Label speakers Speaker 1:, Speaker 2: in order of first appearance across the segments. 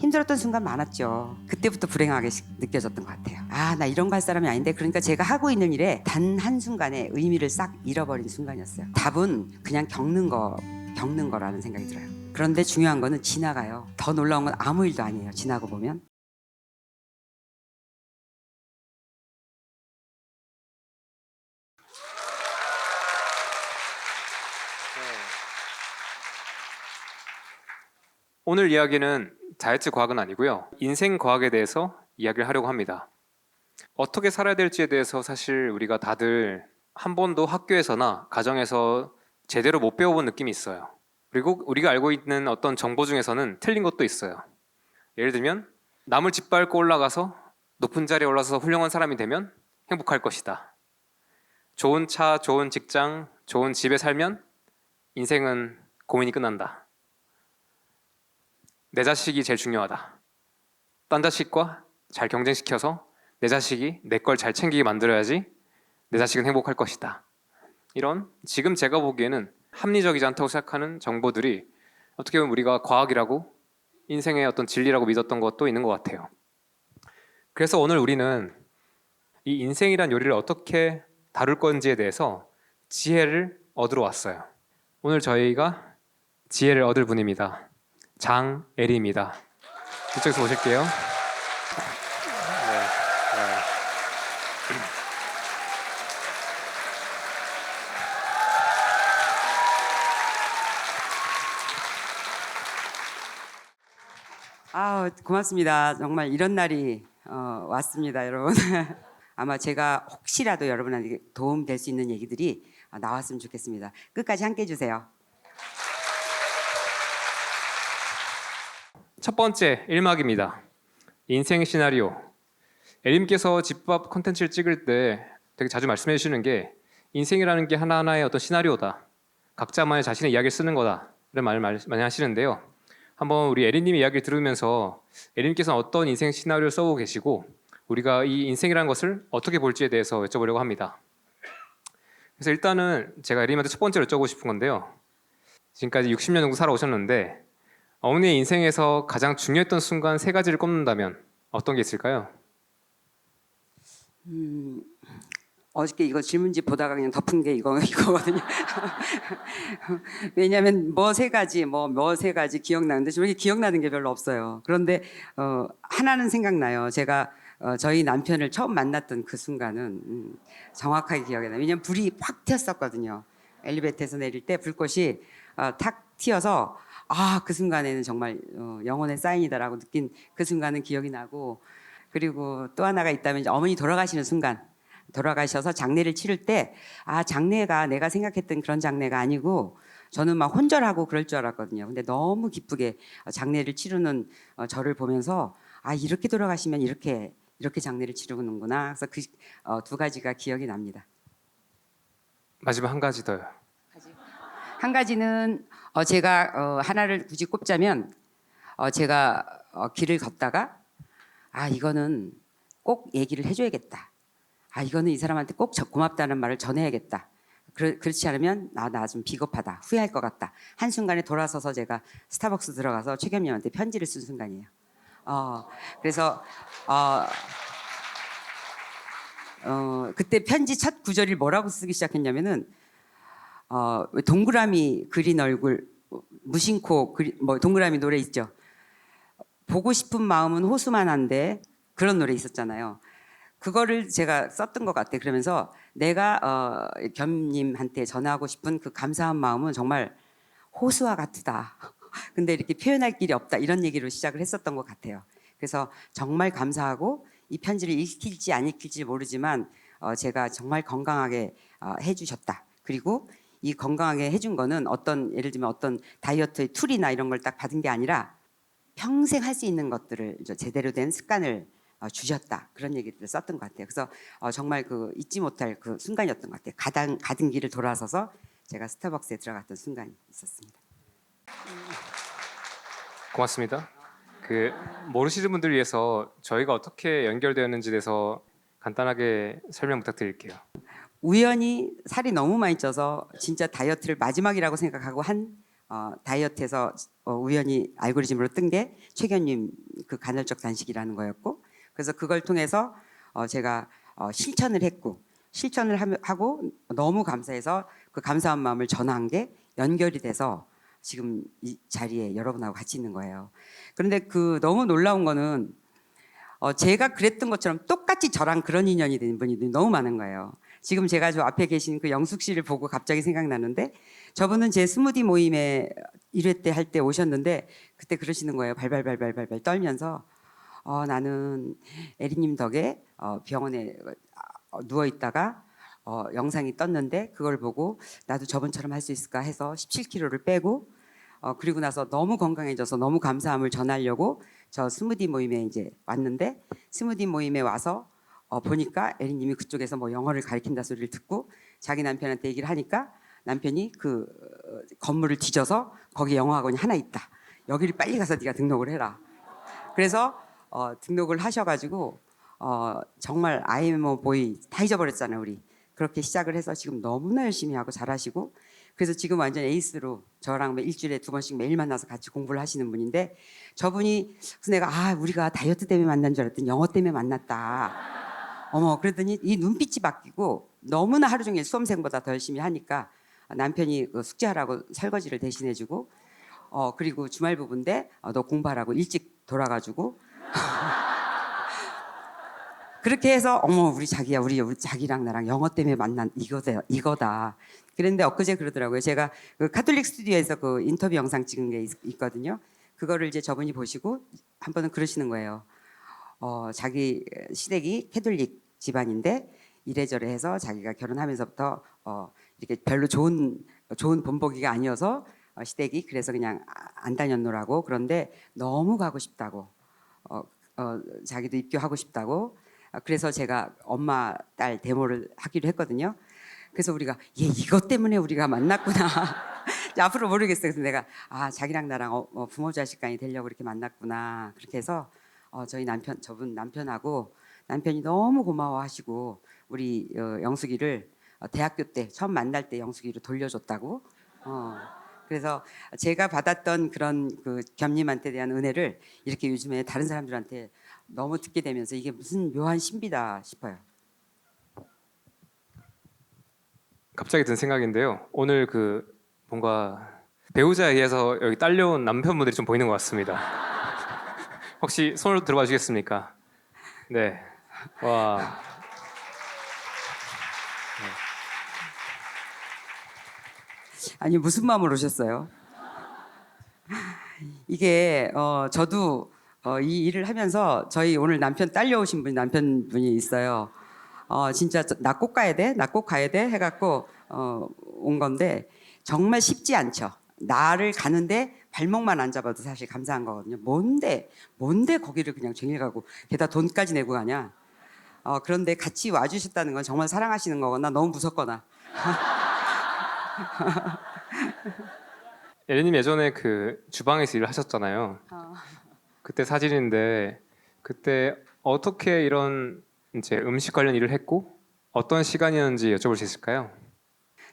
Speaker 1: 힘들었던 순간 많았죠. 그때부터 불행하게 느껴졌던 것 같아요. 아, 나 이런 거 할 사람이 아닌데. 그러니까 제가 하고 있는 일에 단 한순간에 의미를 싹 잃어버린 순간이었어요. 답은 그냥 겪는 거라는 생각이 들어요. 그런데 중요한 거는 지나가요. 더 놀라운 건 아무 일도 아니에요. 지나고 보면.
Speaker 2: 오늘 이야기는 다이어트 과학은 아니고요. 인생 과학에 대해서 이야기를 하려고 합니다. 어떻게 살아야 될지에 대해서 사실 우리가 다들 한 번도 학교에서나 가정에서 제대로 못 배워본 느낌이 있어요. 그리고 우리가 알고 있는 어떤 정보 중에서는 틀린 것도 있어요. 예를 들면 남을 짓밟고 올라가서 높은 자리에 올라서서 훌륭한 사람이 되면 행복할 것이다. 좋은 차, 좋은 직장, 좋은 집에 살면 인생은 고민이 끝난다. 내 자식이 제일 중요하다. 딴 자식과 잘 경쟁시켜서 내 자식이 내 걸 잘 챙기게 만들어야지 내 자식은 행복할 것이다. 이런 지금 제가 보기에는 합리적이지 않다고 생각하는 정보들이 어떻게 보면 우리가 과학이라고 인생의 어떤 진리라고 믿었던 것도 있는 것 같아요. 그래서 오늘 우리는 이 인생이란 요리를 어떻게 다룰 건지에 대해서 지혜를 얻으러 왔어요. 오늘 저희가 지혜를 얻을 분입니다. 장애리입니다. 이쪽에서 오실게요. 네.
Speaker 1: 아, 고맙습니다. 정말 이런 날이 왔습니다, 여러분. 아마 제가 혹시라도 여러분한테 도움 될 수 있는 얘기들이 나왔으면 좋겠습니다. 끝까지 함께 해주세요.
Speaker 2: 첫 번째 1막입니다. 인생 시나리오. 에림께서 집밥 콘텐츠를 찍을 때 되게 자주 말씀해 주시는 게 인생이라는 게 하나하나의 어떤 시나리오다. 각자만의 자신의 이야기를 쓰는 거다. 이런 말을 많이 하시는데요. 한번 우리 에림님의 이야기를 들으면서 에림께서는 어떤 인생 시나리오를 써오고 계시고 우리가 이 인생이라는 것을 어떻게 볼지에 대해서 여쭤보려고 합니다. 그래서 일단은 제가 에림한테 첫 번째로 여쭤보고 싶은 건데요. 지금까지 60년 정도 살아오셨는데 어머니의 인생에서 가장 중요했던 순간 세 가지를 꼽는다면 어떤 게 있을까요?
Speaker 1: 어저께 이거 질문지 보다가 그냥 덮은 게 이거거든요. 왜냐하면 뭐 세 가지 기억나는데 저렇게 기억나는 게 별로 없어요. 그런데 하나는 생각나요. 제가 저희 남편을 처음 만났던 그 순간은 정확하게 기억이 나요. 왜냐하면 불이 확 튀었었거든요. 엘리베이터에서 내릴 때 불꽃이 탁 튀어서 그 순간에는 정말 영혼의 사인이다라고 느낀 그 순간은 기억이 나고, 그리고 또 하나가 있다면 이제 어머니 돌아가시는 순간, 돌아가셔서 장례를 치를 때 장례가 내가 생각했던 그런 장례가 아니고 저는 막 혼절하고 그럴 줄 알았거든요. 근데 너무 기쁘게 장례를 치르는 저를 보면서 이렇게 돌아가시면 이렇게 장례를 치르는구나. 그래서 그 두 가지가 기억이 납니다.
Speaker 2: 마지막 한 가지 더요.
Speaker 1: 한 가지는 제가 하나를 굳이 꼽자면 제가 길을 걷다가 이거는 꼭 얘기를 해줘야겠다. 이거는 이 사람한테 꼭 고맙다는 말을 전해야겠다. 그렇지 않으면 나 좀 비겁하다, 후회할 것 같다. 한순간에 돌아서서 제가 스타벅스 들어가서 최겸님한테 편지를 쓴 순간이에요. 그래서 그때 편지 첫 구절이 뭐라고 쓰기 시작했냐면은 왜 동그라미 그린 얼굴, 무심코 동그라미 노래 있죠. 보고 싶은 마음은 호수만 한데, 그런 노래 있었잖아요. 그거를 제가 썼던 것 같아. 그러면서 내가 겸님한테 전하고 싶은 그 감사한 마음은 정말 호수와 같다. 근데 이렇게 표현할 길이 없다. 이런 얘기로 시작을 했었던 것 같아요. 그래서 정말 감사하고, 이 편지를 읽힐지 안 읽힐지 모르지만 제가 정말 건강하게 해주셨다. 그리고 이 건강하게 해준 거는 예를 들면 어떤 다이어트의 툴이나 이런 걸 딱 받은 게 아니라 평생 할 수 있는 것들을 제대로 된 습관을 주셨다. 그런 얘기들을 썼던 것 같아요. 그래서 정말 그 잊지 못할 그 순간이었던 것 같아요. 가던 길을 돌아서서 제가 스타벅스에 들어갔던 순간이 있었습니다.
Speaker 2: 고맙습니다. 모르시는 분들을 위해서 저희가 어떻게 연결되었는지에 대해서 간단하게 설명 부탁드릴게요.
Speaker 1: 우연히 살이 너무 많이 쪄서 진짜 다이어트를 마지막이라고 생각하고 한 다이어트에서 우연히 알고리즘으로 뜬 게 최견님 그 간헐적 단식이라는 거였고, 그래서 그걸 통해서 제가 실천을 했고, 하고 너무 감사해서 그 감사한 마음을 전한 게 연결이 돼서 지금 이 자리에 여러분하고 같이 있는 거예요. 그런데 그 너무 놀라운 거는 제가 그랬던 것처럼 똑같이 저랑 그런 인연이 된 분이 너무 많은 거예요. 지금 제가 저 앞에 계신 그 영숙 씨를 보고 갑자기 생각나는데, 저분은 제 스무디 모임에 1회 때 할 때 오셨는데 그때 그러시는 거예요. 발발발발발발 떨면서 나는 에리님 덕에 병원에 누워 있다가 영상이 떴는데 그걸 보고 나도 저번처럼 할 수 있을까 해서 17kg를 빼고 그리고 나서 너무 건강해져서 너무 감사함을 전하려고 저 스무디 모임에 이제 왔는데, 스무디 모임에 와서 보니까 에리님이 그쪽에서 뭐 영어를 가르친다 소리를 듣고 자기 남편한테 얘기를 하니까 남편이 그 건물을 뒤져서 거기 영어학원이 하나 있다. 여기를 빨리 가서 네가 등록을 해라. 그래서 등록을 하셔가지고 정말 아이엠어 보이 다 잊어버렸잖아요 우리. 그렇게 시작을 해서 지금 너무나 열심히 하고 잘하시고, 그래서 지금 완전 에이스로 저랑 일주일에 2번씩 매일 만나서 같이 공부를 하시는 분인데, 저분이 그래서 내가 우리가 다이어트 때문에 만난 줄 알았더니 영어 때문에 만났다. 어머, 그랬더니 이 눈빛이 바뀌고 너무나 하루 종일 수험생보다 더 열심히 하니까 남편이 그 숙제하라고 설거지를 대신해주고 그리고 주말 부부인데 너 공부하라고 일찍 돌아가지고 그렇게 해서 어머 우리 자기야 우리 자기랑 나랑 영어 때문에 만난 이거다. 그런데 엊그제 그러더라고요. 제가 그 카톨릭 스튜디오에서 그 인터뷰 영상 찍은 게 있거든요. 그거를 이제 저분이 보시고 한 번은 그러시는 거예요. 자기 시댁이 캐톨릭 집안인데 이래저래 해서 자기가 결혼하면서부터 이렇게 별로 좋은 본보기가 아니어서 시댁이 그래서 그냥 안 다녔노라고. 그런데 너무 가고 싶다고 자기도 입교하고 싶다고. 그래서 제가 엄마 딸 데모를 하기로 했거든요. 그래서 우리가 이것 때문에 우리가 만났구나. 앞으로 모르겠어요. 그래서 내가 자기랑 나랑 부모 자식 간이 되려고 이렇게 만났구나. 그렇게 해서 저희 저분 남편하고 남편이 너무 고마워하시고 우리 영숙이를 대학교 때 처음 만날 때 영숙이로 돌려줬다고. 그래서 제가 받았던 그런 그 겸님한테 대한 은혜를 이렇게 요즘에 다른 사람들한테 너무 듣게 되면서 이게 무슨 묘한 신비다 싶어요.
Speaker 2: 갑자기 든 생각인데요. 오늘 그 뭔가 배우자에 의해서 여기 딸려온 남편분들이 좀 보이는 것 같습니다. 혹시 손을 들어봐 주시겠습니까? 네. 와.
Speaker 1: 아니 무슨 마음으로 오셨어요? 이게 저도 이 일을 하면서 저희 오늘 남편 딸려오신 남편분이 있어요. 진짜 나 꼭 가야 돼, 나 꼭 가야 돼 해갖고 온 건데 정말 쉽지 않죠. 나를 가는데 발목만 안 잡아도 사실 감사한 거거든요. 뭔데 거기를 그냥 쟁일 가고 게다가 돈까지 내고 가냐. 그런데 같이 와주셨다는 건 정말 사랑하시는 거거나 너무 무섭거나.
Speaker 2: 예린님 예전에 그 주방에서 일을 하셨잖아요. 그때 사진인데 그때 어떻게 이런 이제 음식 관련 일을 했고 어떤 시간이었는지 여쭤볼 수 있을까요?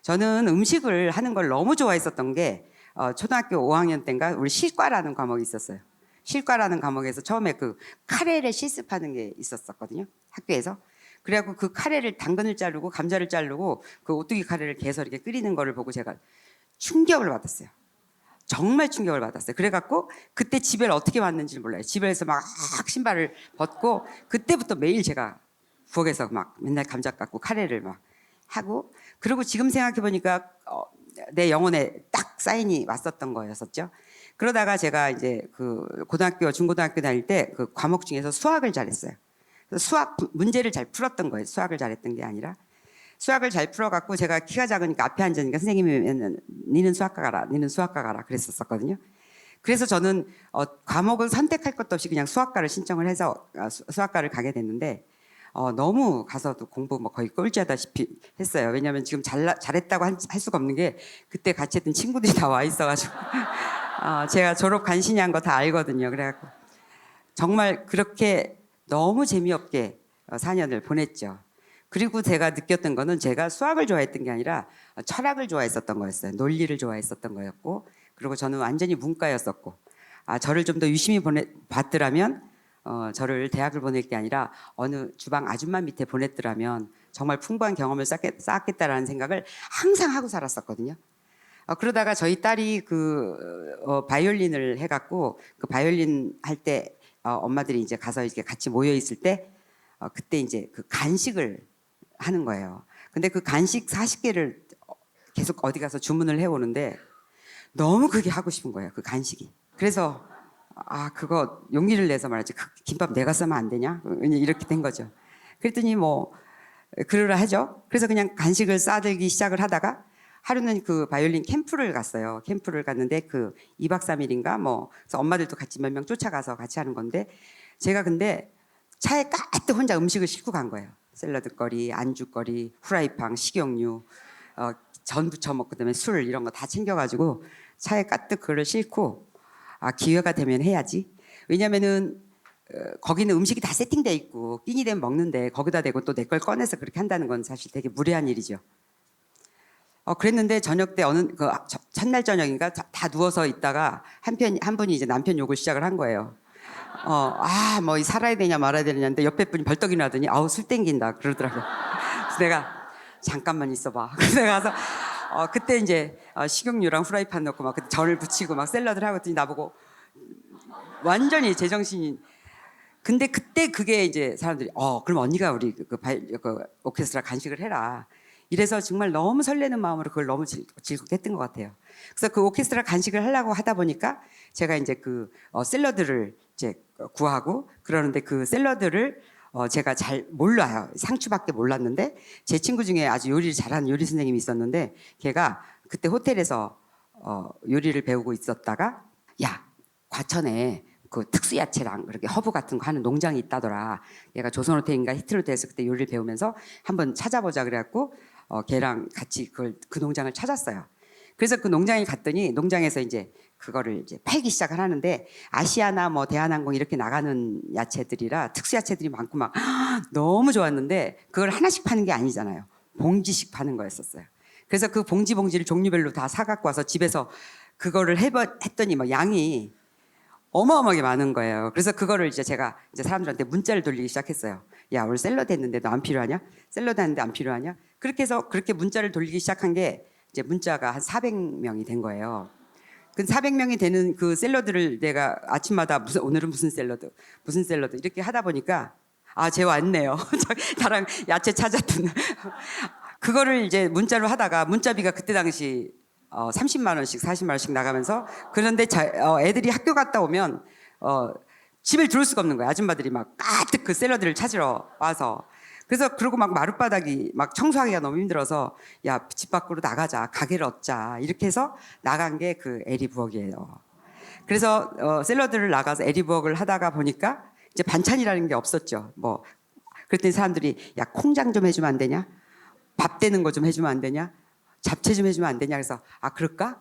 Speaker 1: 저는 음식을 하는 걸 너무 좋아했었던 게 초등학교 5학년 때인가 우리 실과라는 과목이 있었어요. 실과라는 과목에서 처음에 그 카레를 실습하는 게 있었거든요. 학교에서. 그래갖고 그 카레를 당근을 자르고 감자를 자르고 그 오뚜기 카레를 개서 이렇게 끓이는 거를 보고 제가 충격을 받았어요. 정말 충격을 받았어요. 그래갖고 그때 집에를 어떻게 왔는지 몰라요. 집에서 막 신발을 벗고 그때부터 매일 제가 부엌에서 막 맨날 감자 깎고 카레를 막 하고, 그리고 지금 생각해 보니까 내 영혼에 딱 사인이 왔었던 거였었죠. 그러다가 제가 이제 그 중고등학교 다닐 때 그 과목 중에서 수학을 잘했어요. 그래서 수학 문제를 잘 풀었던 거예요. 수학을 잘했던 게 아니라. 수학을 잘 풀어갖고 제가 키가 작으니까 앞에 앉으니까 선생님이 니는 수학과 가라, 니는 수학과 가라 그랬었거든요. 그래서 저는 과목을 선택할 것도 없이 그냥 수학과를 신청을 해서 수학과를 가게 됐는데 너무 가서도 공부 뭐 거의 꼴찌하다시피 했어요. 왜냐하면 지금 잘했다고 할 수가 없는 게 그때 같이 했던 친구들이 다 와 있어가지고 제가 졸업 간신히 한 거 다 알거든요. 그래갖고 정말 그렇게 너무 재미없게 4년을 보냈죠. 그리고 제가 느꼈던 거는 제가 수학을 좋아했던 게 아니라 철학을 좋아했었던 거였어요. 논리를 좋아했었던 거였고, 그리고 저는 완전히 문과였었고, 저를 좀 더 유심히 봤더라면 저를 대학을 보낼 게 아니라 어느 주방 아줌마 밑에 보냈더라면 정말 풍부한 경험을 쌓았겠다라는 생각을 항상 하고 살았었거든요. 그러다가 저희 딸이 바이올린을 해갖고 그 바이올린 할 때 엄마들이 이제 가서 이렇게 같이 모여 있을 때 그때 이제 그 간식을 하는 거예요. 근데 그 간식 40개를 계속 어디 가서 주문을 해오는데 너무 그게 하고 싶은 거예요. 그 간식이. 그래서 그거 용기를 내서 말하지. 그 김밥 내가 싸면 안 되냐? 이렇게 된 거죠. 그랬더니 뭐 그러라 하죠. 그래서 그냥 간식을 싸들기 시작을 하다가 하루는 그 바이올린 캠프를 갔어요. 캠프를 갔는데 그 2박 3일인가 뭐 그래서 엄마들도 같이 몇 명 쫓아가서 같이 하는 건데 제가 근데 차에 까뜩 혼자 음식을 싣고 간 거예요. 샐러드거리, 안주거리, 후라이빵, 식용유, 전 부쳐 먹고 그다음에 술 이런 거 다 챙겨가지고 차에 까뜩 그걸 싣고 기회가 되면 해야지. 왜냐면은 거기는 음식이 다 세팅돼 있고 끼니 되면 먹는데 거기다 대고 또 내 걸 꺼내서 그렇게 한다는 건 사실 되게 무례한 일이죠. 그랬는데 저녁 때 첫날 저녁인가 다 누워서 있다가 한 분이 이제 남편 욕을 시작을 한 거예요. 뭐 살아야 되냐 말아야 되냐는데 옆에 분이 벌떡 일어나더니 술 땡긴다 그러더라고요. 그래서 내가 잠깐만 있어봐. 그래서 내가 가서 그때 이제 식용유랑 후라이팬 넣고 막 전을 부치고 막 샐러드를 하고 했더니 나보고 완전히 제정신이. 근데 그때 그게 이제 사람들이 그럼 언니가 우리 그 오케스트라 간식을 해라. 이래서 정말 너무 설레는 마음으로 그걸 너무 즐겁게 했던 것 같아요. 그래서 그 오케스트라 간식을 하려고 하다 보니까 제가 이제 샐러드를 이제 구하고 그러는데 그 샐러드를 제가 잘 몰라요. 상추밖에 몰랐는데 제 친구 중에 아주 요리를 잘하는 요리 선생님이 있었는데 걔가 그때 호텔에서 요리를 배우고 있었다가 야 과천에 그 특수 야채랑 그렇게 허브 같은 거 하는 농장이 있다더라. 얘가 조선호텔인가 히트로텔에서 그때 요리를 배우면서 한번 찾아보자 그래갖고 걔랑 같이 그 농장을 찾았어요. 그래서 그 농장에 갔더니 농장에서 이제 그거를 이제 팔기 시작을 하는데 아시아나 뭐 대한항공 이렇게 나가는 야채들이라 특수 야채들이 많고 막 너무 좋았는데 그걸 하나씩 파는 게 아니잖아요. 봉지씩 파는 거였었어요. 그래서 그 봉지를 종류별로 다 사갖고 와서 집에서 그거를 했더니 막 양이 어마어마하게 많은 거예요. 그래서 그거를 이제 제가 이제 사람들한테 문자를 돌리기 시작했어요. 야, 오늘 샐러드 했는데 너 안 필요하냐? 샐러드 했는데 안 필요하냐? 그렇게 해서 그렇게 문자를 돌리기 시작한 게 이제 문자가 한 400명이 된 거예요. 그 400명이 되는 그 샐러드를 내가 아침마다 오늘은 무슨 샐러드 이렇게 하다 보니까 쟤 왔네요. 나랑 야채 찾았던 그거를 이제 문자로 하다가 문자비가 그때 당시 30만 원씩 40만 원씩 나가면서 그런데 애들이 학교 갔다 오면 집에 들어올 수가 없는 거예요. 아줌마들이 막 가득 그 샐러드를 찾으러 와서 그래서 그러고 막 마룻바닥이 막 청소하기가 너무 힘들어서 야 집 밖으로 나가자 가게를 얻자 이렇게 해서 나간 게 그 에리부엌이에요. 그래서 샐러드를 나가서 에리부엌을 하다가 보니까 이제 반찬이라는 게 없었죠. 뭐 그랬더니 사람들이 야 콩장 좀 해주면 안 되냐? 밥 되는 거 좀 해주면 안 되냐? 잡채 좀 해주면 안 되냐? 그래서 그럴까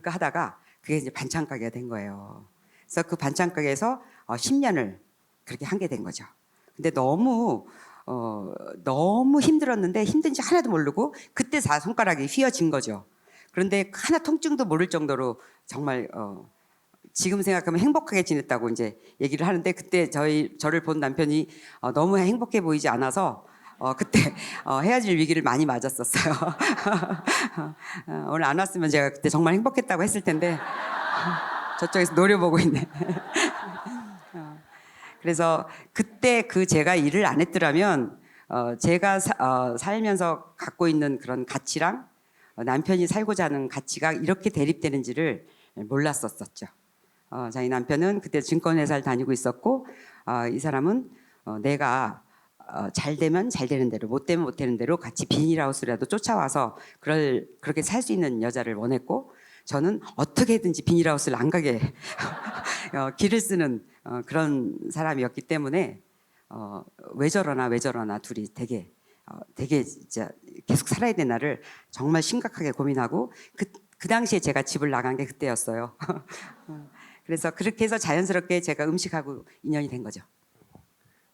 Speaker 1: 하다가 그게 이제 반찬 가게가 된 거예요. 그래서 그 반찬 가게에서 10년을 그렇게 한 게 된 거죠. 근데 너무 힘들었는데 힘든지 하나도 모르고 그때 다 손가락이 휘어진 거죠. 그런데 하나 통증도 모를 정도로 정말 지금 생각하면 행복하게 지냈다고 이제 얘기를 하는데 그때 저를 본 남편이 너무 행복해 보이지 않아서 그때 헤어질 위기를 많이 맞았었어요. 오늘 안 왔으면 제가 그때 정말 행복했다고 했을 텐데 저쪽에서 노려보고 있네. 그래서 그때 제가 일을 안 했더라면 제가 살면서 갖고 있는 그런 가치랑 남편이 살고자 하는 가치가 이렇게 대립되는지를 몰랐었죠. 저희 남편은 그때 증권회사를 다니고 있었고 이 사람은 내가 잘 되면 잘 되는 대로 못 되면 못 되는 대로 같이 비닐하우스라도 쫓아와서 그렇게 살 수 있는 여자를 원했고 저는 어떻게든지 비닐하우스를 안 가게 길을 쓰는 그런 사람이었기 때문에 왜 저러나 둘이 되게 진짜 계속 살아야 되나를 정말 심각하게 고민하고 그 당시에 제가 집을 나간 게 그때였어요. 그래서 그렇게 해서 자연스럽게 제가 음식하고 인연이 된 거죠.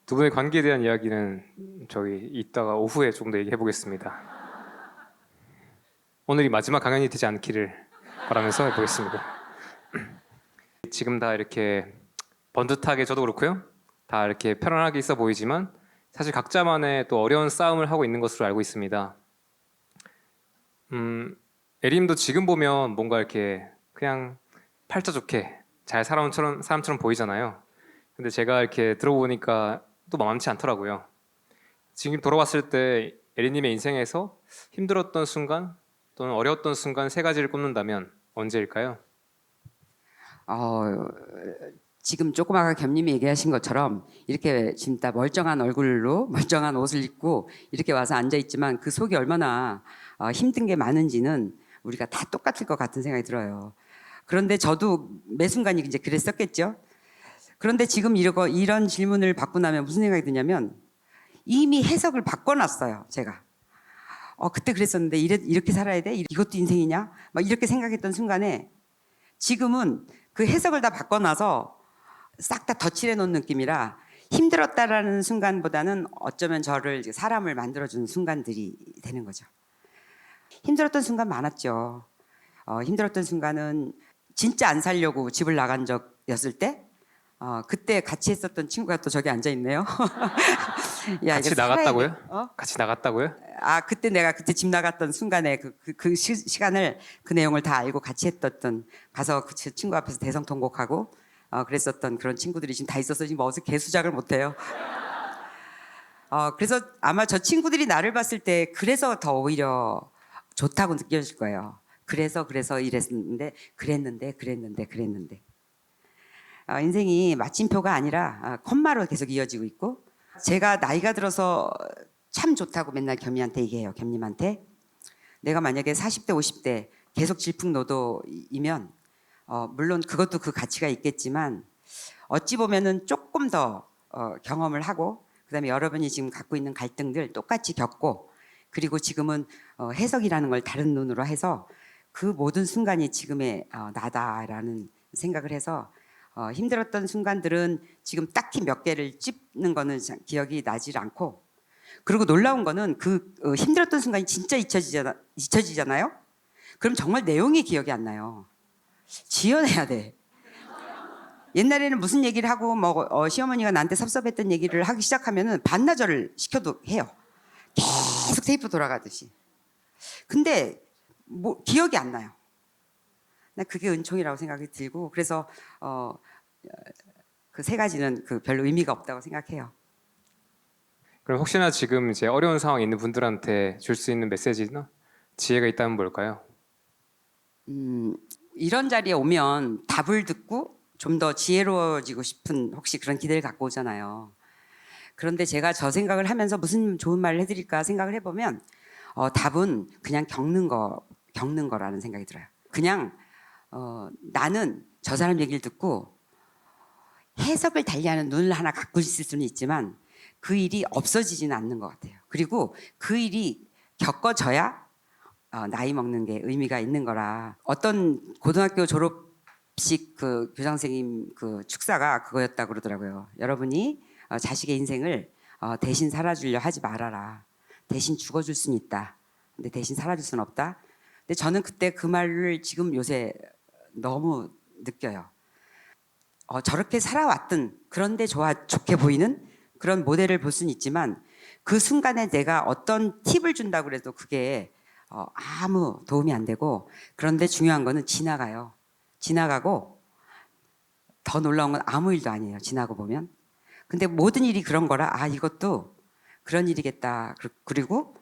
Speaker 2: 두 분의 관계에 대한 이야기는 저희 이따가 오후에 조금 더 얘기해 보겠습니다. 오늘이 마지막 강연이 되지 않기를 바라면서 해보겠습니다. 지금 다 이렇게 번듯하게 저도 그렇고요. 다 이렇게 편안하게 있어 보이지만 사실 각자만의 또 어려운 싸움을 하고 있는 것으로 알고 있습니다. 에림도 지금 보면 뭔가 이렇게 그냥 팔자 좋게 잘 살아온 사람처럼 보이잖아요. 근데 제가 이렇게 들어보니까 또 만만치 않더라고요. 지금 돌아봤을 때 에리님의 인생에서 힘들었던 순간 또는 어려웠던 순간 세 가지를 꼽는다면 언제일까요?
Speaker 1: 어, 지금 조금 아까 겸님이 얘기하신 것처럼 이렇게 지금 다 멀쩡한 얼굴로 멀쩡한 옷을 입고 이렇게 와서 앉아 있지만 그 속이 얼마나 힘든 게 많은지는 우리가 다 똑같을 것 같은 생각이 들어요. 그런데 저도 매 순간이 이제 그랬었겠죠. 그런데 지금 이런 질문을 받고 나면 무슨 생각이 드냐면 이미 해석을 바꿔놨어요, 제가. 그때 그랬었는데 이렇게 살아야 돼? 이것도 인생이냐? 막 이렇게 생각했던 순간에 지금은 그 해석을 다 바꿔놔서 싹 다 덧칠해 놓은 느낌이라 힘들었다라는 순간보다는 어쩌면 저를 이제 사람을 만들어주는 순간들이 되는 거죠. 힘들었던 순간 많았죠. 힘들었던 순간은 진짜 안 살려고 집을 나간 적이었을 때 그때 같이 했었던 친구가 또 저기 앉아 있네요. 야,
Speaker 2: 같이
Speaker 1: 이거 살아야
Speaker 2: 나갔다고요?
Speaker 1: 돼.
Speaker 2: 같이 나갔다고요?
Speaker 1: 그때 내가 그때 집 나갔던 순간에 그 시간을 그 내용을 다 알고 같이 했었던 가서 그 친구 앞에서 대성통곡하고 그랬었던 그런 친구들이 지금 다 있어서 지금 어서 개수작을 못해요. 그래서 아마 저 친구들이 나를 봤을 때 그래서 더 오히려 좋다고 느껴질 거예요. 그래서 이랬는데 그랬는데 인생이 마침표가 아니라 콤마로 계속 이어지고 있고 제가 나이가 들어서 참 좋다고 맨날 겸이한테 얘기해요. 겸님한테 내가 만약에 40대 50대 계속 질풍노도이면 물론 그것도 그 가치가 있겠지만 어찌 보면은 조금 더 경험을 하고 그다음에 여러분이 지금 갖고 있는 갈등들 똑같이 겪고 그리고 지금은 해석이라는 걸 다른 눈으로 해서 그 모든 순간이 지금의 나다라는 생각을 해서 힘들었던 순간들은 지금 딱히 몇 개를 찝는 거는 기억이 나질 않고 그리고 놀라운 거는 그 힘들었던 순간이 진짜 잊혀지잖아요. 그럼 정말 내용이 기억이 안 나요. 지어내야 돼. 옛날에는 무슨 얘기를 하고 시어머니가 나한테 섭섭했던 얘기를 하기 시작하면은 반나절을 시켜도 해요. 계속 테이프 돌아가듯이. 근데 기억이 안 나요. 나 그게 은총이라고 생각이 들고 그래서 그 세 가지는 별로 의미가 없다고 생각해요.
Speaker 2: 그럼 혹시나 지금 이제 어려운 상황에 있는 분들한테 줄 수 있는 메시지나 지혜가 있다면 뭘까요?
Speaker 1: 이런 자리에 오면 답을 듣고 좀 더 지혜로워지고 싶은 혹시 그런 기대를 갖고 오잖아요. 그런데 제가 저 생각을 하면서 무슨 좋은 말을 해드릴까 생각을 해보면 답은 그냥 겪는 거라는 생각이 들어요. 그냥 나는 저 사람 얘기를 듣고 해석을 달리하는 눈을 하나 갖고 있을 수는 있지만 그 일이 없어지지는 않는 것 같아요. 그리고 그 일이 겪어져야 나이 먹는 게 의미가 있는 거라 어떤 고등학교 졸업식 그 교장 선생님 그 축사가 그거였다 그러더라고요. 여러분이 자식의 인생을 대신 살아주려 하지 말아라. 대신 죽어줄 수는 있다. 근데 대신 살아줄 수는 없다. 근데 저는 그때 그 말을 지금 요새 너무 느껴요. 저렇게 살아왔던 그런데 좋게 보이는 그런 모델을 볼 수는 있지만 그 순간에 내가 어떤 팁을 준다고 그래도 그게 아무 도움이 안 되고 그런데 중요한 거는 지나가요. 지나가고 더 놀라운 건 아무 일도 아니에요. 지나고 보면. 근데 모든 일이 그런 거라 이것도 그런 일이겠다. 그리고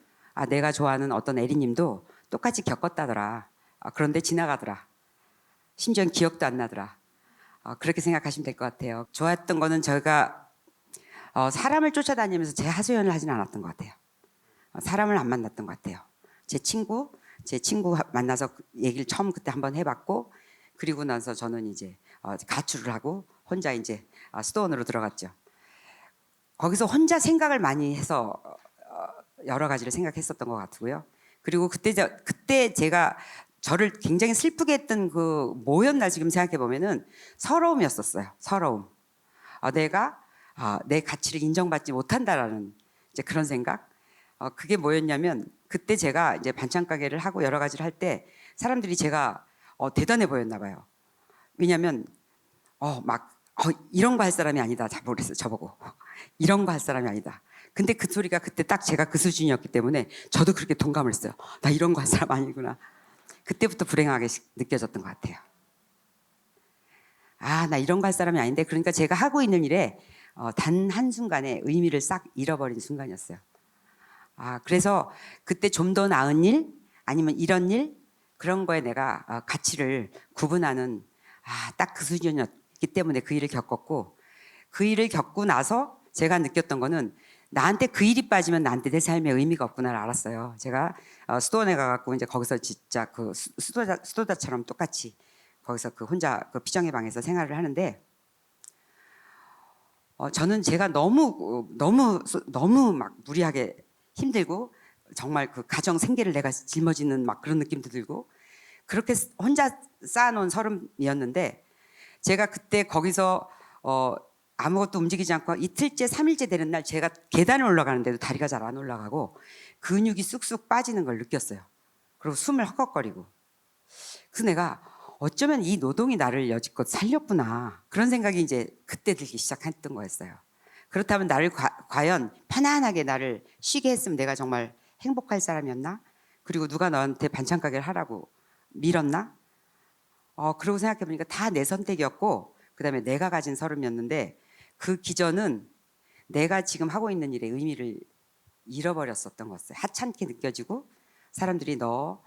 Speaker 1: 내가 좋아하는 어떤 에리님도 똑같이 겪었다더라. 그런데 지나가더라. 심지어 기억도 안 나더라. 그렇게 생각하시면 될 것 같아요. 좋았던 거는 저희가 사람을 쫓아다니면서 제 하소연을 하진 않았던 것 같아요. 사람을 안 만났던 것 같아요. 제 친구 만나서 얘기를 처음 그때 한번 해봤고 그리고 나서 저는 이제 가출을 하고 혼자 이제 수도원으로 들어갔죠. 거기서 혼자 생각을 많이 해서 여러 가지를 생각했었던 것 같고요. 그리고 그때 제가 저를 굉장히 슬프게 했던 그 뭐였나 지금 생각해 보면은 서러움이었었어요. 서러움. 내가 내 가치를 인정받지 못한다라는 이제 그런 생각. 그게 뭐였냐면 그때 제가 이제 반찬 가게를 하고 여러 가지를 할 때 사람들이 제가 대단해 보였나 봐요. 왜냐하면 이런 거 할 사람이 아니다. 그랬어요. 저보고 이런 거 할 사람이 아니다. 근데 그 소리가 그때 딱 제가 그 수준이었기 때문에 저도 그렇게 동감을 했어요. 나 이런 거 할 사람 아니구나. 그때부터 불행하게 느껴졌던 것 같아요. 나 이런 거 할 사람이 아닌데, 그러니까 제가 하고 있는 일에 단 한순간에 의미를 싹 잃어버린 순간이었어요. 그래서 그때 좀 더 나은 일, 아니면 이런 일, 그런 거에 내가 가치를 구분하는 딱 그 수준이었기 때문에 그 일을 겪었고, 그 일을 겪고 나서 제가 느꼈던 거는 나한테 그 일이 빠지면 나한테 내 삶에 의미가 없구나를 알았어요. 제가 수도원에 가갖고 이제 거기서 진짜 그 수도자처럼 똑같이 거기서 그 혼자 그 피정의 방에서 생활을 하는데, 저는 제가 너무 막 무리하게 힘들고 정말 그 가정 생계를 내가 짊어지는 막 그런 느낌도 들고, 그렇게 혼자 쌓아놓은 서름이었는데, 제가 그때 거기서 아무것도 움직이지 않고 이틀째 3일째 되는 날 제가 계단을 올라가는데도 다리가 잘 안 올라가고 근육이 쑥쑥 빠지는 걸 느꼈어요. 그리고 숨을 헉헉거리고. 그래서 내가 어쩌면 이 노동이 나를 여지껏 살렸구나, 그런 생각이 이제 그때 들기 시작했던 거였어요. 그렇다면 나를 과연 편안하게 나를 쉬게 했으면 내가 정말 행복할 사람이었나? 그리고 누가 너한테 반찬 가게를 하라고 밀었나? 그러고 생각해보니까 다 내 선택이었고, 그 다음에 내가 가진 서름이었는데, 그 기전은 내가 지금 하고 있는 일의 의미를 잃어버렸었던 거였어요. 하찮게 느껴지고, 사람들이 너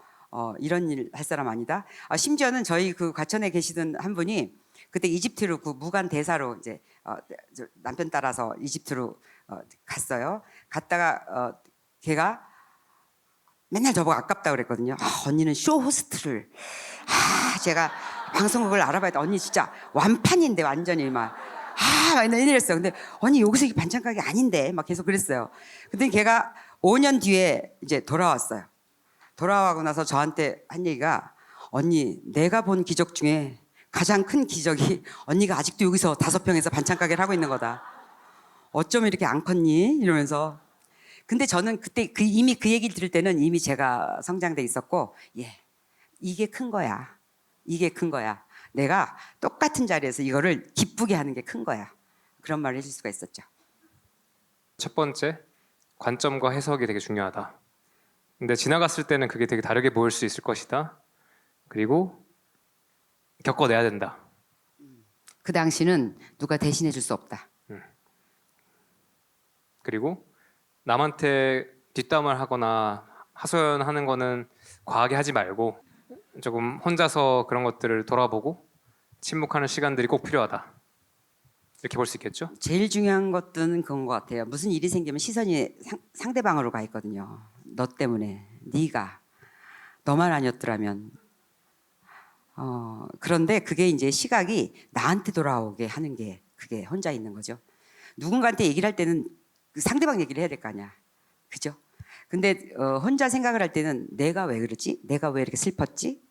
Speaker 1: 이런 일 할 사람 아니다. 심지어는 저희 그 과천에 계시던 한 분이 그때 이집트로 그 무관 대사로 이제 남편 따라서 이집트로 갔어요. 갔다가 걔가 맨날 저보고 아깝다 그랬거든요. 언니는 쇼 호스트를 제가 방송국을 알아봐야 돼. 언니 진짜 완판인데 완전히 막 이랬어요. 근데 언니 여기서 이게 반찬 가게 아닌데 막 계속 그랬어요. 근데 걔가 5년 뒤에 이제 돌아왔어요. 돌아가고 나서 저한테 한 얘기가, 언니 내가 본 기적 중에 가장 큰 기적이 언니가 아직도 여기서 5평에서 반찬 가게를 하고 있는 거다. 어쩜 이렇게 안 컸니? 이러면서. 근데 저는 그때 이미 그 얘기를 들을 때는 이미 제가 성장돼 있었고, 이게 큰 거야. 이게 큰 거야. 내가 똑같은 자리에서 이거를 기쁘게 하는 게 큰 거야. 그런 말을 해줄 수가 있었죠.
Speaker 2: 첫 번째, 관점과 해석이 되게 중요하다. 근데 지나갔을 때는 그게 되게 다르게 보일 수 있을 것이다. 그리고 겪어내야 된다.
Speaker 1: 그 당시는 누가 대신해 줄 수 없다.
Speaker 2: 그리고 남한테 뒷담을 하거나 하소연하는 거는 과하게 하지 말고 조금 혼자서 그런 것들을 돌아보고 침묵하는 시간들이 꼭 필요하다. 이렇게 볼 수 있겠죠?
Speaker 1: 제일 중요한 것들은 그런 것 같아요. 무슨 일이 생기면 시선이 상대방으로 가 있거든요. 너 때문에, 네가, 너만 아니었더라면. 그런데 그게 이제 시각이 나한테 돌아오게 하는 게 그게 혼자 있는 거죠. 누군가한테 얘기를 할 때는 그 상대방 얘기를 해야 될 거 아니야. 그죠? 근데 혼자 생각을 할 때는 내가 왜 그러지? 내가 왜 이렇게 슬펐지?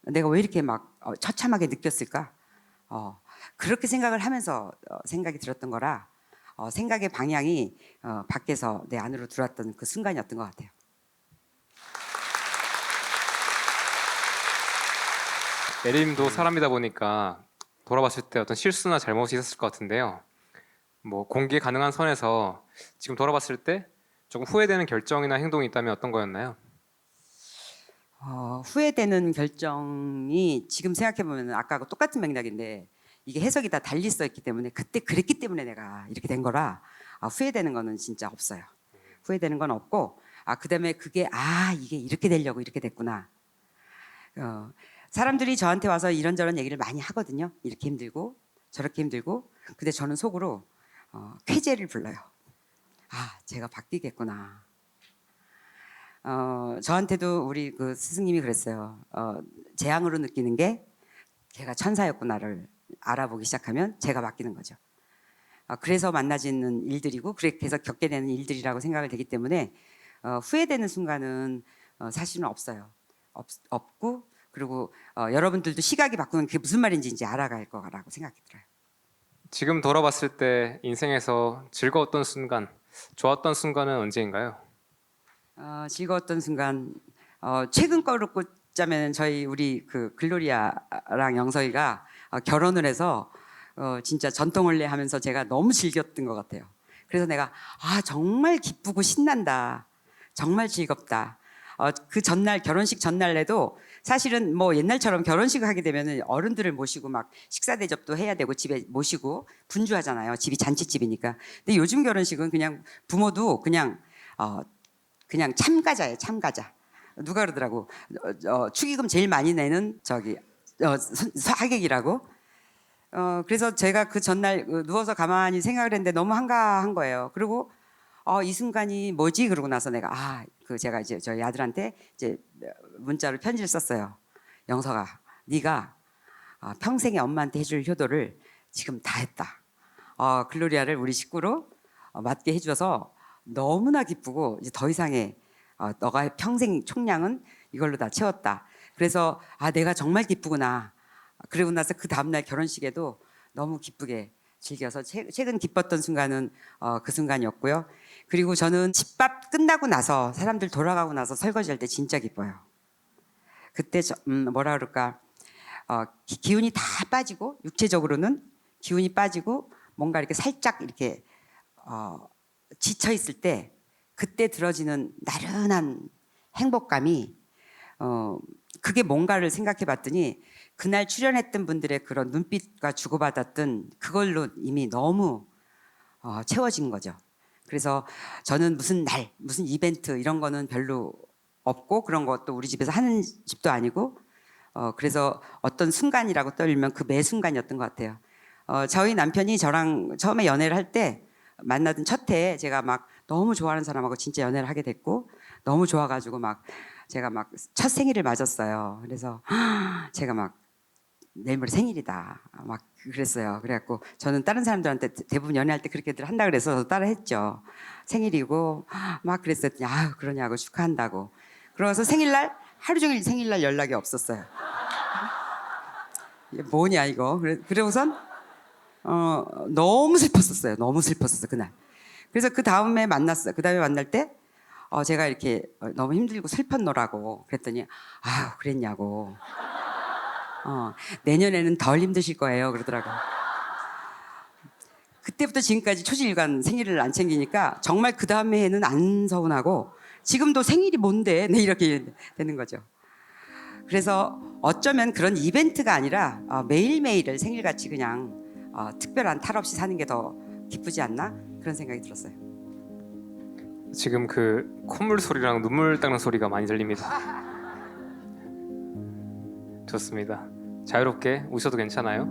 Speaker 1: 내가 왜 이렇게 막 처참하게 느꼈을까? 그렇게 생각을 하면서 생각이 들었던 거라, 생각의 방향이 밖에서 내 안으로 들어왔던 그 순간이었던 것 같아요.
Speaker 2: 예림도 사람이다 보니까 돌아봤을 때 어떤 실수나 잘못이 있었을 것 같은데요. 뭐 공개 가능한 선에서 지금 돌아봤을 때 조금 후회되는 결정이나 행동이 있다면 어떤 거였나요?
Speaker 1: 후회되는 결정이 지금 생각해보면 아까하고 똑같은 맥락인데, 이게 해석이 다 달리 써 있기 때문에 그때 그랬기 때문에 내가 이렇게 된 거라, 후회되는 거는 진짜 없어요. 후회되는 건 없고, 그다음에 그게 이게 이렇게 되려고 이렇게 됐구나. 사람들이 저한테 와서 이런저런 얘기를 많이 하거든요. 이렇게 힘들고 저렇게 힘들고. 근데 저는 속으로 쾌재를 불러요. 제가 바뀌겠구나. 저한테도 우리 그 스승님이 그랬어요. 재앙으로 느끼는 게 걔가 천사였구나를 알아보기 시작하면 제가 바뀌는 거죠. 그래서 만나지는 일들이고, 그래서 겪게 되는 일들이라고 생각을 되기 때문에 후회되는 순간은 사실은 없어요. 없고, 그리고 여러분들도 시각이 바꾸는 그게 무슨 말인지 이제 알아갈 거라고 생각이 들어요.
Speaker 2: 지금 돌아봤을 때 인생에서 즐거웠던 순간, 좋았던 순간은 언제인가요?
Speaker 1: 즐거웠던 순간, 최근 거로 말하자면 저희 우리 그 글로리아랑 영석이가 결혼을 해서 진짜 전통혼례 하면서 제가 너무 즐겼던 것 같아요. 그래서 내가 정말 기쁘고 신난다. 정말 즐겁다. 그 전날 결혼식 전날에도 사실은 뭐 옛날처럼 결혼식을 하게 되면은 어른들을 모시고 막 식사 대접도 해야 되고 집에 모시고 분주하잖아요. 집이 잔치집이니까. 근데 요즘 결혼식은 그냥 부모도 그냥 참가자예요. 참가자. 누가 그러더라고. 축의금 제일 많이 내는 하객이라고. 그래서 제가 그 전날 누워서 가만히 생각을 했는데 너무 한가한 거예요. 그리고 이 순간이 뭐지? 그러고 나서 내가 제가 이제 저희 아들한테 이제 문자로 편지를 썼어요. 영석아, 네가 평생에 엄마한테 해줄 효도를 지금 다 했다. 글로리아를 우리 식구로 맞게 해줘서 너무나 기쁘고 이제 더 이상의 너가 평생 총량은 이걸로 다 채웠다. 그래서 내가 정말 기쁘구나. 그러고 나서 그 다음날 결혼식에도 너무 기쁘게 즐겨서 최근 기뻤던 순간은 그 순간이었고요. 그리고 저는 집밥 끝나고 나서 사람들 돌아가고 나서 설거지할 때 진짜 기뻐요. 그때 뭐라 그럴까 기운이 다 빠지고 육체적으로는 기운이 빠지고 뭔가 이렇게 살짝 이렇게 지쳐 있을 때 그때 들어지는 나른한 행복감이 그게 뭔가를 생각해 봤더니 그날 출연했던 분들의 그런 눈빛과 주고받았던 그걸로 이미 너무 채워진 거죠. 그래서 저는 무슨 이벤트 이런 거는 별로 없고 그런 것도 우리 집에서 하는 집도 아니고 그래서 어떤 순간이라고 떠올리면 그 매 순간이었던 것 같아요. 저희 남편이 저랑 처음에 연애를 할 때 만나던 첫 해에 제가 막 너무 좋아하는 사람하고 진짜 연애를 하게 됐고 너무 좋아가지고 제가 첫 생일을 맞았어요. 그래서 제가 내일 모레 생일이다 막 그랬어요. 그래갖고 저는 다른 사람들한테 대부분 연애할 때 그렇게들 한다 그래서 저도 따라 했죠. 생일이고 막 그랬더니 그러냐고 축하한다고. 그러고서 생일날 하루 종일 생일날 연락이 없었어요. 이게 뭐냐 이거. 그러고선 너무 슬펐었어요. 너무 슬펐었어 그날. 그래서 그 다음에 만났어요. 그 다음에 만날 때 제가 이렇게 너무 힘들고 슬펐노라고 그랬더니 그랬냐고. 내년에는 덜 힘드실 거예요 그러더라고요. 그때부터 지금까지 초지일관 생일을 안 챙기니까 정말 그 다음 해에는 안 서운하고 지금도 생일이 뭔데 네 이렇게 되는 거죠. 그래서 어쩌면 그런 이벤트가 아니라 매일매일을 생일같이 그냥 특별한 탈 없이 사는 게 더 기쁘지 않나 그런 생각이 들었어요.
Speaker 2: 지금 그 콧물 소리랑 눈물 닦는 소리가 많이 들립니다. 좋습니다. 자유롭게 우셔도 괜찮아요?